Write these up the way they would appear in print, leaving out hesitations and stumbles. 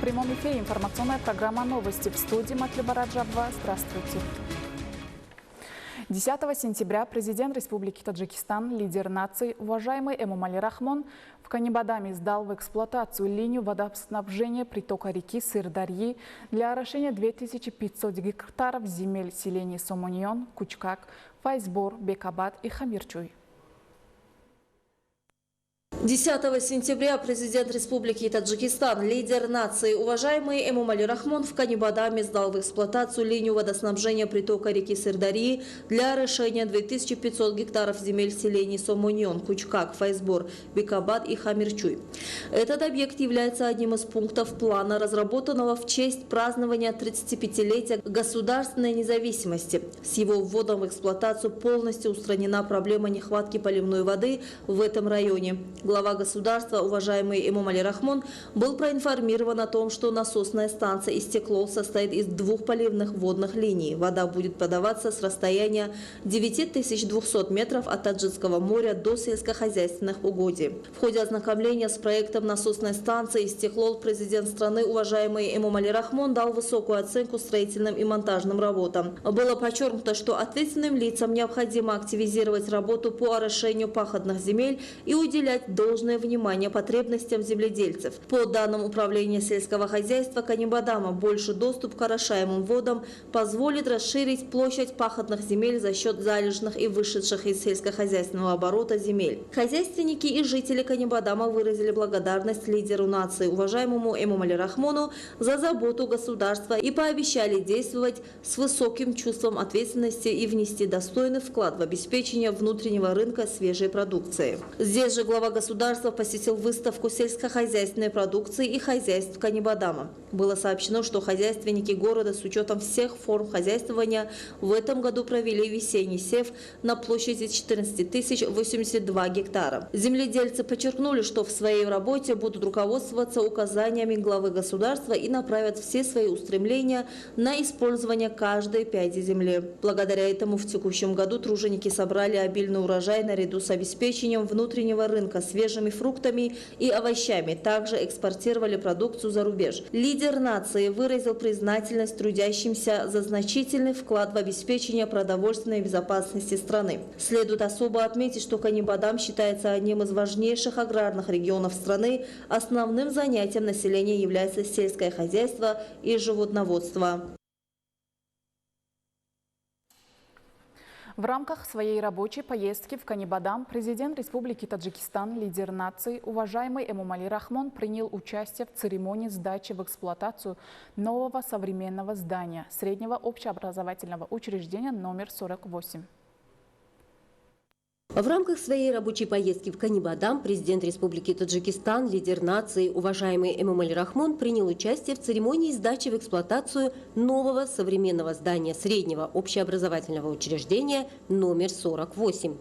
прямом эфире информационная программа «Новости». В студии Матлиба Раджабова. Здравствуйте. 10 сентября президент Республики Таджикистан, лидер нации, уважаемый Эмомали Рахмон, в Канибадаме сдал в эксплуатацию линию водоснабжения притока реки Сырдарьи для орошения 2500 гектаров земель селений Сомоньон, Кучкак, Файзбор, Бекабад и Хамирчуй. 10 сентября президент Республики Таджикистан, лидер нации, уважаемый Эмомали Рахмон, в Канибадаме сдал в эксплуатацию линию водоснабжения притока реки Сырдарьи для орошения 2500 гектаров земель селений Сомоньон, Кучкак, Файзбор, Бекабад и Хамирчуй. Этот объект является одним из пунктов плана, разработанного в честь празднования 35-летия государственной независимости. С его вводом в эксплуатацию полностью устранена проблема нехватки поливной воды в этом районе. Глава государства, уважаемый Эмомали Рахмон, был проинформирован о том, что насосная станция «Истеклол» состоит из 2 поливных водных линий. Вода будет подаваться с расстояния 9200 метров от Таджикского моря до сельскохозяйственных угодий. В ходе ознакомления с проектом насосной станции «Истеклол» президент страны, уважаемый Эмомали Рахмон, дал высокую оценку строительным и монтажным работам. Было подчеркнуто, что ответственным лицам необходимо активизировать работу по орошению пахотных земель и уделять должное внимание потребностям земледельцев. По данным Управления сельского хозяйства Канибадама, больше доступ к орошаемым водам позволит расширить площадь пахотных земель за счет залежных и вышедших из сельскохозяйственного оборота земель. Хозяйственники и жители Канибадама выразили благодарность лидеру нации, уважаемому Эмомали Рахмону, за заботу государства и пообещали действовать с высоким чувством ответственности и внести достойный вклад в обеспечение внутреннего рынка свежей продукции. Здесь же глава государства посетил выставку сельскохозяйственной продукции и хозяйств Канибадама. Было сообщено, что хозяйственники города с учетом всех форм хозяйствования в этом году провели весенний сев на площади 14 082 гектара. Земледельцы подчеркнули, что в своей работе будут руководствоваться указаниями главы государства и направят все свои устремления на использование каждой пяди земли. Благодаря этому в текущем году труженики собрали обильный урожай наряду с обеспечением внутреннего рынка свежими фруктами и овощами. Также экспортировали продукцию за рубеж. Лидер нации выразил признательность трудящимся за значительный вклад в обеспечение продовольственной безопасности страны. Следует особо отметить, что Канибадам считается одним из важнейших аграрных регионов страны. Основным занятием населения является сельское хозяйство и животноводство. В рамках своей рабочей поездки в Канибадам президент Республики Таджикистан, лидер нации, уважаемый Эмомали Рахмон, принял участие в церемонии сдачи в эксплуатацию нового современного здания среднего общеобразовательного учреждения номер 48. В рамках своей рабочей поездки в Канибадам президент Республики Таджикистан, лидер нации, уважаемый Эмомали Рахмон, принял участие в церемонии сдачи в эксплуатацию нового современного здания среднего общеобразовательного учреждения номер 48.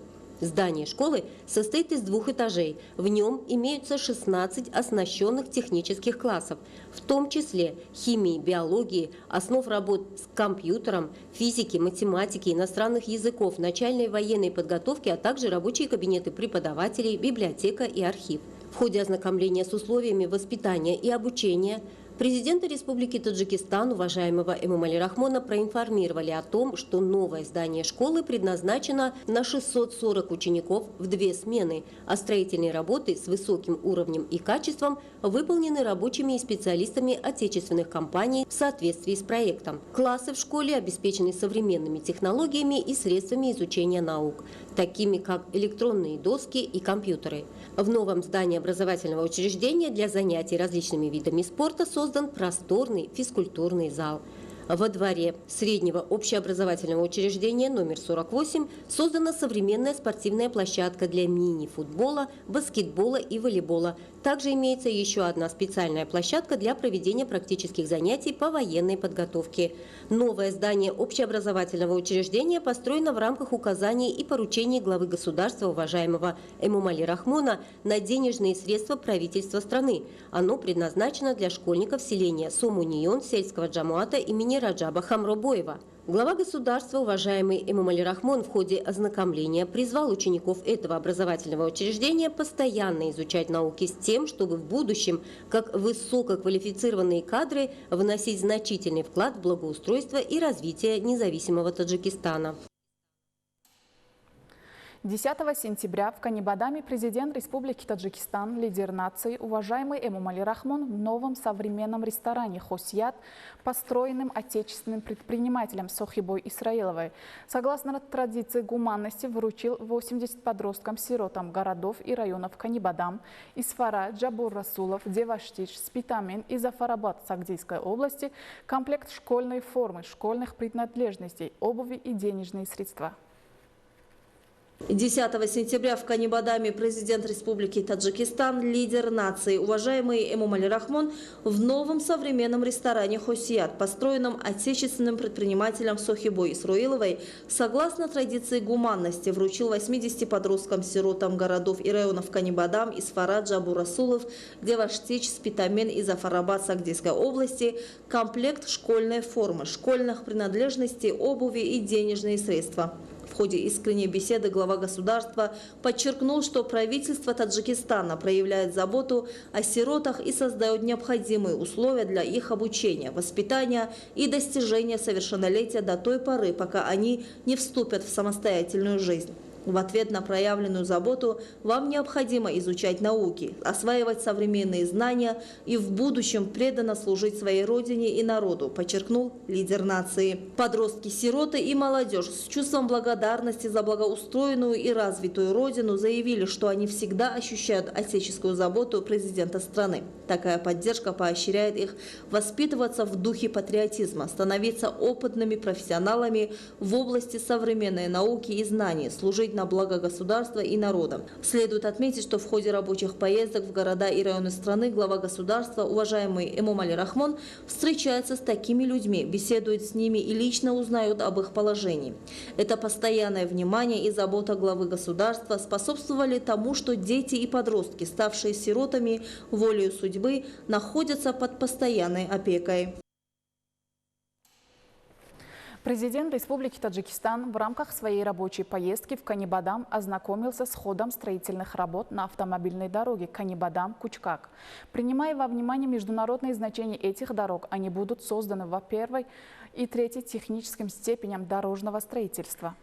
Здание школы состоит из 2 этажей. В нем имеются 16 оснащенных технических классов, в том числе химии, биологии, основ работ с компьютером, физики, математики, иностранных языков, начальной военной подготовки, а также рабочие кабинеты преподавателей, библиотека и архив. В ходе ознакомления с условиями воспитания и обучения президента Республики Таджикистан, уважаемого Эмомали Рахмона, проинформировали о том, что новое здание школы предназначено на 640 учеников в 2 смены, а строительные работы с высоким уровнем и качеством выполнены рабочими и специалистами отечественных компаний в соответствии с проектом. Классы в школе обеспечены современными технологиями и средствами изучения наук, такими как электронные доски и компьютеры. В новом здании образовательного учреждения для занятий различными видами спорта создан просторный физкультурный зал. Во дворе среднего общеобразовательного учреждения номер 48 создана современная спортивная площадка для мини-футбола, баскетбола и волейбола. Также имеется еще одна специальная площадка для проведения практических занятий по военной подготовке. Новое здание общеобразовательного учреждения построено в рамках указаний и поручений главы государства, уважаемого Эмомали Рахмона, на денежные средства правительства страны. Оно предназначено для школьников селения Сомоньон сельского джамуата имени Раджаба Хамробоева. Глава государства, уважаемый Эмомали Рахмон, в ходе ознакомления призвал учеников этого образовательного учреждения постоянно изучать науки с тем, чтобы в будущем, как высококвалифицированные кадры, вносить значительный вклад в благоустройство и развитие независимого Таджикистана. 10 сентября в Канибадаме президент Республики Таджикистан, лидер нации, уважаемый Эмомали Рахмон, в новом современном ресторане «Хосият», построенным отечественным предпринимателем Сохибой Исраиловой, согласно традиции гуманности, вручил 80 подросткам-сиротам городов и районов Канибадам, Исфара, Джабур-Расулов, Деваштич, Спитамин и Зафарабад Сагдийской области комплект школьной формы, школьных принадлежностей, обуви и денежные средства. 10 сентября в Канибадаме президент Республики Таджикистан, лидер нации, уважаемый Эмомали Рахмон, в новом современном ресторане «Хосият», построенном отечественным предпринимателем Сохибой Исраиловой, согласно традиции гуманности, вручил 80 подросткам-сиротам городов и районов Канибадам, Исфара, Джабур-Расулов, Деваштич, Спитамин и Зафарабад Сагдийской области комплект школьной формы, школьных принадлежностей, обуви и денежные средства. В ходе искренней беседы глава государства подчеркнул, что правительство Таджикистана проявляет заботу о сиротах и создает необходимые условия для их обучения, воспитания и достижения совершеннолетия до той поры, пока они не вступят в самостоятельную жизнь. В ответ на проявленную заботу вам необходимо изучать науки, осваивать современные знания и в будущем преданно служить своей родине и народу, подчеркнул лидер нации. Подростки-сироты и молодежь с чувством благодарности за благоустроенную и развитую родину заявили, что они всегда ощущают отеческую заботу президента страны. Такая поддержка поощряет их воспитываться в духе патриотизма, становиться опытными профессионалами в области современной науки и знаний, служить на благо государства и народа. Следует отметить, что в ходе рабочих поездок в города и районы страны глава государства, уважаемый Эмомали Рахмон, встречается с такими людьми, беседует с ними и лично узнает об их положении. Это постоянное внимание и забота главы государства способствовали тому, что дети и подростки, ставшие сиротами волею судьбы, находятся под постоянной опекой. Президент Республики Таджикистан в рамках своей рабочей поездки в Канибадам ознакомился с ходом строительных работ на автомобильной дороге Канибадам-Кучкак. Принимая во внимание международное значение этих дорог, они будут созданы во первой и третьей техническим степеням дорожного строительства.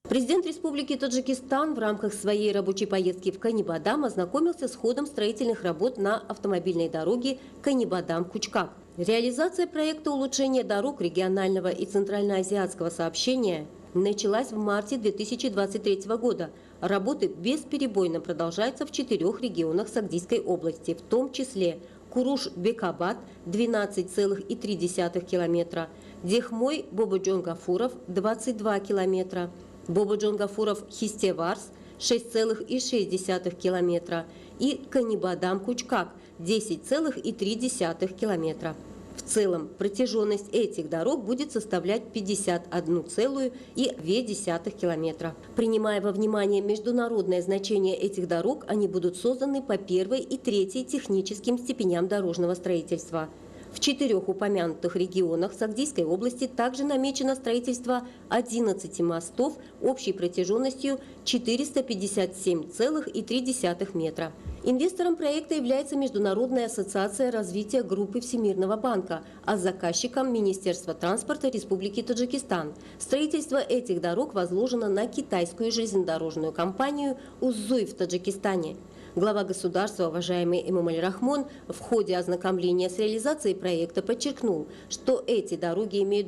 Президент Республики Таджикистан в рамках своей рабочей поездки в Канибадам ознакомился с ходом строительных работ на автомобильной дороге Канибадам-Кучкак. Реализация проекта улучшения дорог регионального и центральноазиатского сообщения началась в марте 2023 года. Работы бесперебойно продолжаются в 4 регионах Сагдийской области, в том числе Куруш-Бекабад 12,3 километра, Дехмой-Бободжон-Гафуров 22 километра, Бободжон-Гафуров-Хистеварс 6,6 километра и Канибадам-Кучкак 10,3 километра. В целом протяженность этих дорог будет составлять 51,2 километра. Принимая во внимание международное значение этих дорог, они будут созданы по первой и третьей техническим степеням дорожного строительства. В 4 упомянутых регионах Сагдийской области также намечено строительство 11 мостов общей протяженностью 457,3 метра. Инвестором проекта является Международная ассоциация развития группы Всемирного банка, а заказчиком – Министерство транспорта Республики Таджикистан. Строительство этих дорог возложено на китайскую железнодорожную компанию «Узуй» в Таджикистане. Глава государства, уважаемый Эмомали Рахмон, в ходе ознакомления с реализацией проекта подчеркнул, что эти дороги имеют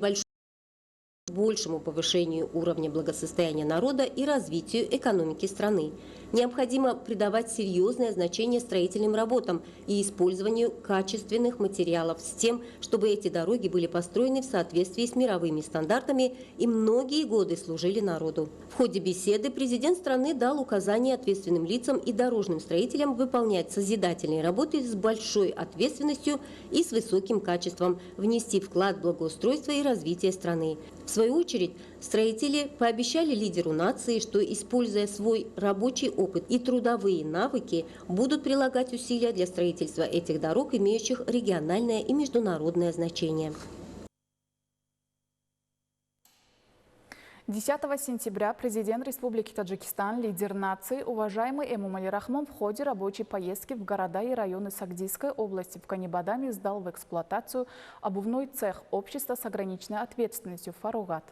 большему повышению уровня благосостояния народа и развитию экономики страны. Необходимо придавать серьезное значение строительным работам и использованию качественных материалов с тем, чтобы эти дороги были построены в соответствии с мировыми стандартами и многие годы служили народу. В ходе беседы президент страны дал указания ответственным лицам и дорожным строителям выполнять созидательные работы с большой ответственностью и с высоким качеством, внести вклад в благоустройство и развитие страны. В свою очередь, Строители пообещали лидеру нации, что, используя свой рабочий опыт и трудовые навыки, будут прилагать усилия для строительства этих дорог, имеющих региональное и международное значение. 10 сентября президент Республики Таджикистан, лидер нации, уважаемый Эмомали Рахмон в ходе рабочей поездки в города и районы Сагдийской области в Канибадаме сдал в эксплуатацию обувной цех общества с ограниченной ответственностью «Фаругат».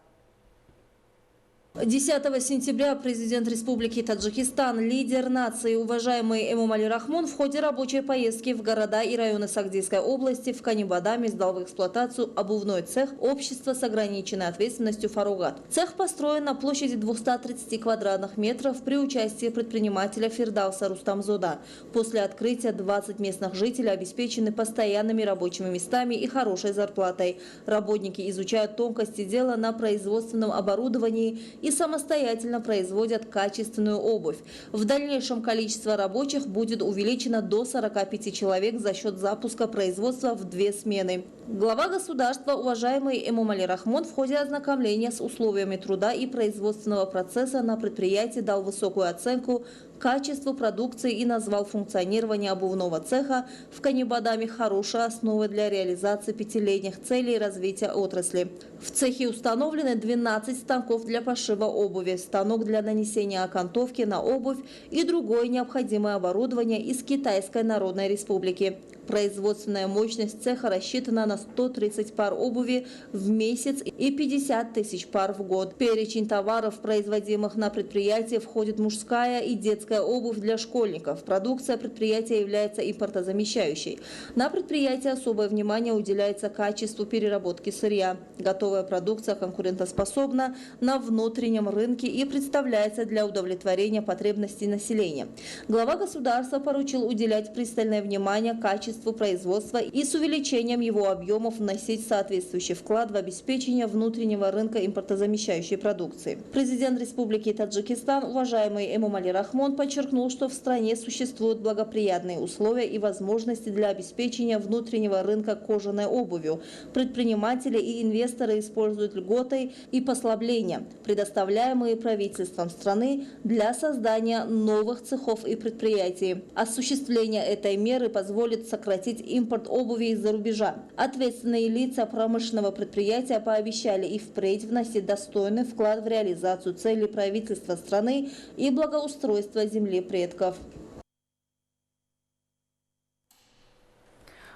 10 сентября президент Республики Таджикистан, лидер нации, уважаемый Эмомали Рахмон в ходе рабочей поездки в города и районы Сагдийской области в Канибадаме сдал в эксплуатацию обувной цех общества с ограниченной ответственностью «Фаругат». Цех построен на площади 230 квадратных метров при участии предпринимателя Фирдауса Рустамзода. После открытия 20 местных жителей обеспечены постоянными рабочими местами и хорошей зарплатой. Работники изучают тонкости дела на производственном оборудовании и самостоятельно производят качественную обувь. В дальнейшем количество рабочих будет увеличено до 45 человек за счет запуска производства в 2 смены. Глава государства, уважаемый Эмомали Рахмон, в ходе ознакомления с условиями труда и производственного процесса на предприятии дал высокую оценку качеству продукции и назвал функционирование обувного цеха в Канибадаме хорошей основой для реализации 5-летних целей развития отрасли. В цехе установлены 12 станков для пошива обуви, станок для нанесения окантовки на обувь и другое необходимое оборудование из Китайской Народной Республики. Производственная мощность цеха рассчитана на 130 пар обуви в месяц и 50 тысяч пар в год. В перечень товаров, производимых на предприятии, входит мужская и детская обувь для школьников. Продукция предприятия является импортозамещающей. На предприятии особое внимание уделяется качеству переработки сырья. Готовая продукция конкурентоспособна на внутреннем рынке и представляется для удовлетворения потребностей населения. Глава государства поручил уделять пристальное внимание качеству производства и с увеличением его объемов вносить соответствующий вклад в обеспечение внутреннего рынка импортозамещающей продукции. Президент Республики Таджикистан, уважаемый Эмомали Рахмон, подчеркнул, что в стране существуют благоприятные условия и возможности для обеспечения внутреннего рынка кожаной обувью. Предприниматели и инвесторы используют льготы и послабления, предоставляемые правительством страны для создания новых цехов и предприятий. Осуществление этой меры позволит сократить импорт обуви из-за рубежа. Ответственные лица промышленного предприятия пообещали и впредь вносить достойный вклад в реализацию целей правительства страны и благоустройства земли предков.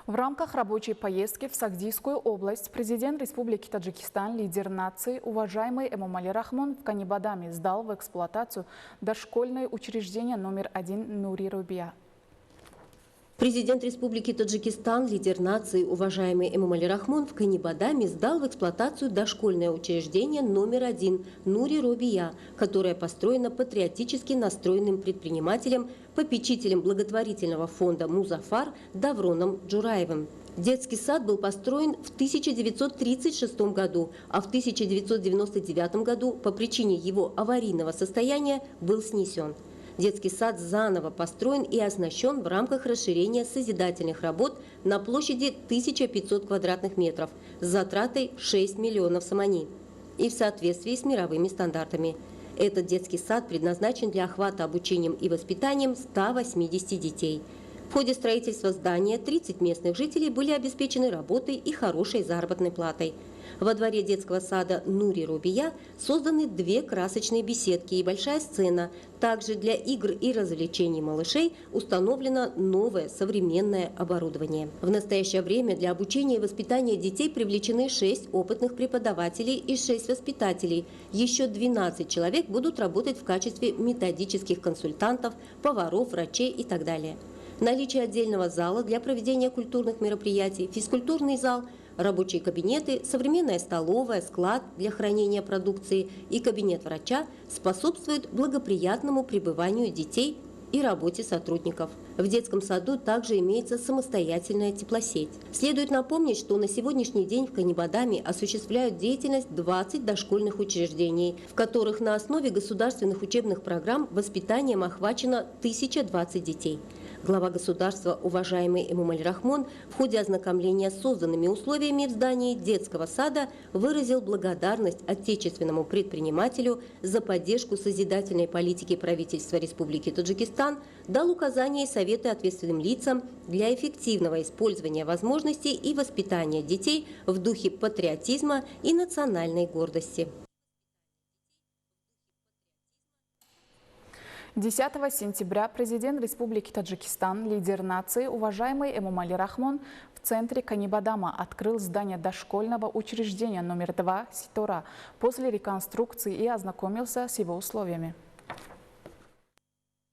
В рамках рабочей поездки в Сагдийскую область президент Республики Таджикистан, лидер нации, уважаемый Эмомали Рахмон в Канибадаме сдал в эксплуатацию дошкольное учреждение номер 1 Нури Робия. Президент Республики Таджикистан, лидер нации, уважаемый Эмомали Рахмон в Канибадаме сдал в эксплуатацию дошкольное учреждение номер 1 Нури Робия, которое построено патриотически настроенным предпринимателем, попечителем благотворительного фонда «Музафар» Давроном Джураевым. Детский сад был построен в 1936 году, а в 1999 году по причине его аварийного состояния был снесен. Детский сад заново построен и оснащен в рамках расширения созидательных работ на площади 1500 квадратных метров с затратой 6 миллионов сомани и в соответствии с мировыми стандартами. Этот детский сад предназначен для охвата обучением и воспитанием 180 детей. В ходе строительства здания 30 местных жителей были обеспечены работой и хорошей заработной платой. Во дворе детского сада Нури Робия созданы 2 красочные беседки и большая сцена. Также для игр и развлечений малышей установлено новое современное оборудование. В настоящее время для обучения и воспитания детей привлечены 6 опытных преподавателей и 6 воспитателей. Еще 12 человек будут работать в качестве методических консультантов, поваров, врачей и так далее. Наличие отдельного зала для проведения культурных мероприятий, физкультурный зал, рабочие кабинеты, современная столовая, склад для хранения продукции и кабинет врача способствуют благоприятному пребыванию детей и работе сотрудников. В детском саду также имеется самостоятельная теплосеть. Следует напомнить, что на сегодняшний день в Канибадаме осуществляют деятельность 20 дошкольных учреждений, в которых на основе государственных учебных программ воспитанием охвачено 1020 детей. Глава государства, уважаемый Эмомали Рахмон, в ходе ознакомления с созданными условиями в здании детского сада выразил благодарность отечественному предпринимателю за поддержку созидательной политики правительства Республики Таджикистан, дал указания и советы ответственным лицам для эффективного использования возможностей и воспитания детей в духе патриотизма и национальной гордости. 10 сентября президент Республики Таджикистан, лидер нации, уважаемый Эмомали Рахмон, в центре Канибадама открыл здание дошкольного учреждения номер 2 Ситора после реконструкции и ознакомился с его условиями.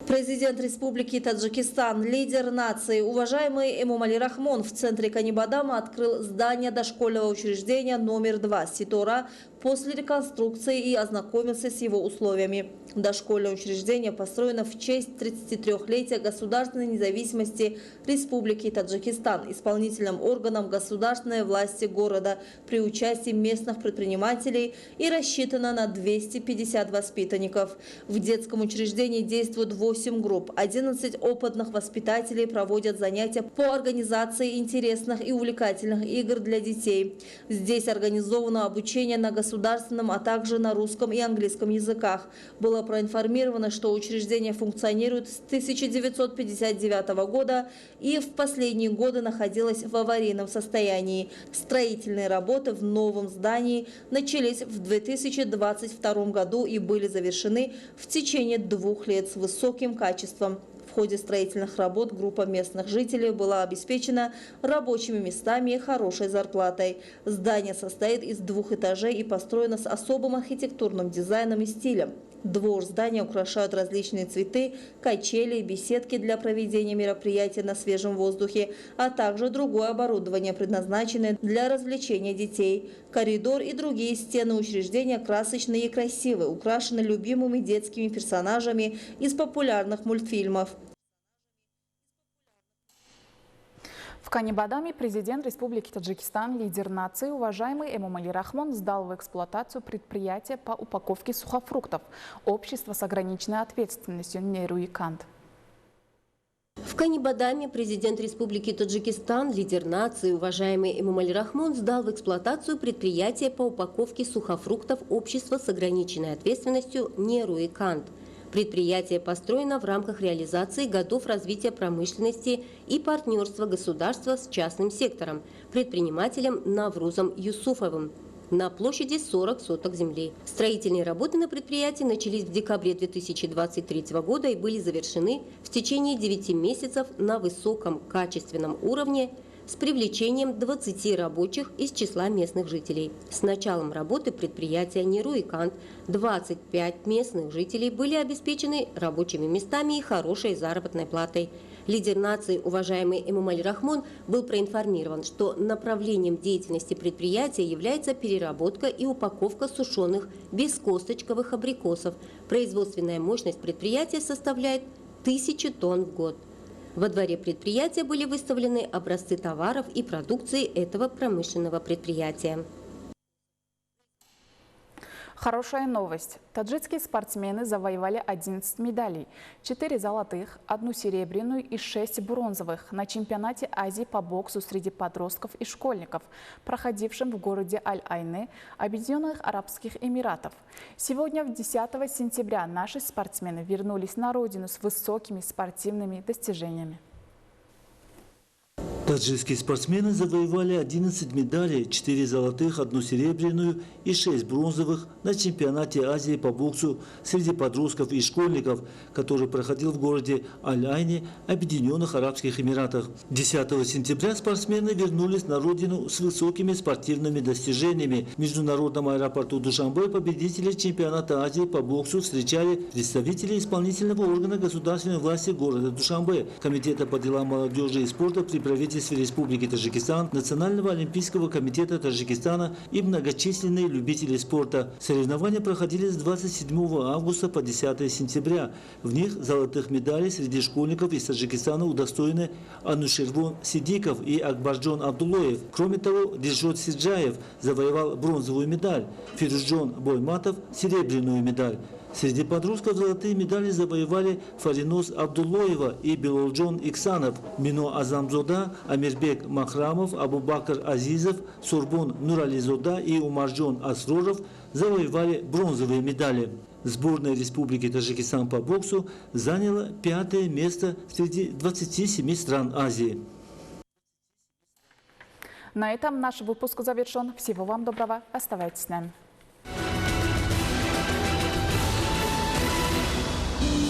Президент Республики Таджикистан, лидер нации, уважаемый Эмомали Рахмон в центре Канибадама открыл здание дошкольного учреждения номер 2 Ситора после реконструкции и ознакомился с его условиями. Дошкольное учреждение построено в честь 33-летия государственной независимости Республики Таджикистан исполнительным органом государственной власти города при участии местных предпринимателей и рассчитано на 250 воспитанников. В детском учреждении действуют 8 групп. 11 опытных воспитателей проводят занятия по организации интересных и увлекательных игр для детей. Здесь организовано обучение на государственном, а также на русском и английском языках. Было проинформировано, что учреждение функционирует с 1959 года и в последние годы находилось в аварийном состоянии. Строительные работы в новом здании начались в 2022 году и были завершены в течение 2 лет с высоким качеством. В ходе строительных работ группа местных жителей была обеспечена рабочими местами и хорошей зарплатой. Здание состоит из 2 этажей и построено с особым архитектурным дизайном и стилем. Двор здания украшают различные цветы, качели, беседки для проведения мероприятий на свежем воздухе, а также другое оборудование, предназначенное для развлечения детей. Коридор и другие стены учреждения красочные и красивые, украшены любимыми детскими персонажами из популярных мультфильмов. В Канибадаме президент Республики Таджикистан, лидер нации, уважаемый Эмомали Рахмон, сдал в эксплуатацию предприятие по упаковке сухофруктов общества с ограниченной ответственностью «Неруикант». В Канибадаме президент Республики Таджикистан, лидер нации, уважаемый Эмомали Рахмон, сдал в эксплуатацию предприятие по упаковке сухофруктов общества с ограниченной ответственностью «Неруикант». Предприятие построено в рамках реализации годов развития промышленности и партнерства государства с частным сектором, предпринимателем Наврузом Юсуфовым, на площади 40 соток земли. Строительные работы на предприятии начались в декабре 2023 года и были завершены в течение 9 месяцев на высоком качественном уровне с привлечением 20 рабочих из числа местных жителей. С началом работы предприятия «Неруикант» 25 местных жителей были обеспечены рабочими местами и хорошей заработной платой. Лидер нации, уважаемый Эмомали Рахмон, был проинформирован, что направлением деятельности предприятия является переработка и упаковка сушеных бескосточковых абрикосов. Производственная мощность предприятия составляет 1000 тонн в год. Во дворе предприятия были выставлены образцы товаров и продукции этого промышленного предприятия. Хорошая новость. Таджикские спортсмены завоевали 11 медалей. 4 золотых, 1 серебряную и 6 бронзовых на чемпионате Азии по боксу среди подростков и школьников, проходившем в городе Аль-Айне, Объединенных Арабских Эмиратов. Сегодня, 10 сентября, наши спортсмены вернулись на родину с высокими спортивными достижениями. Таджикские спортсмены завоевали 11 медалей, 4 золотых, 1 серебряную и 6 бронзовых на чемпионате Азии по боксу среди подростков и школьников, который проходил в городе Аль-Айне, Объединенных Арабских Эмиратах. 10 сентября спортсмены вернулись на родину с высокими спортивными достижениями. В международном аэропорту Душанбе победители чемпионата Азии по боксу встречали представители исполнительного органа государственной власти города Душанбе, Комитета по делам молодежи и спорта при правительстве Республики Таджикистан, Национального олимпийского комитета Таджикистана и многочисленные любители спорта. Соревнования проходили с 27 августа по 10 сентября. В них золотых медалей среди школьников из Таджикистана удостоены Анушервон Сидиков и Акбарджон Абдулоев. Кроме того, Дилшот Сиджаев завоевал бронзовую медаль, Фирузджон Бойматов – серебряную медаль. Среди подростков золотые медали завоевали Фаринос Абдуллоева и Белолджон Иксанов, Мино Азамзода, Амирбек Махрамов, Абубакр Азизов, Сурбон Нурализода и Умарджон Асроров завоевали бронзовые медали. Сборная Республики Таджикистан по боксу заняла 5-е место среди 27 стран Азии. На этом наш выпуск завершен. Всего вам доброго. Оставайтесь с нами.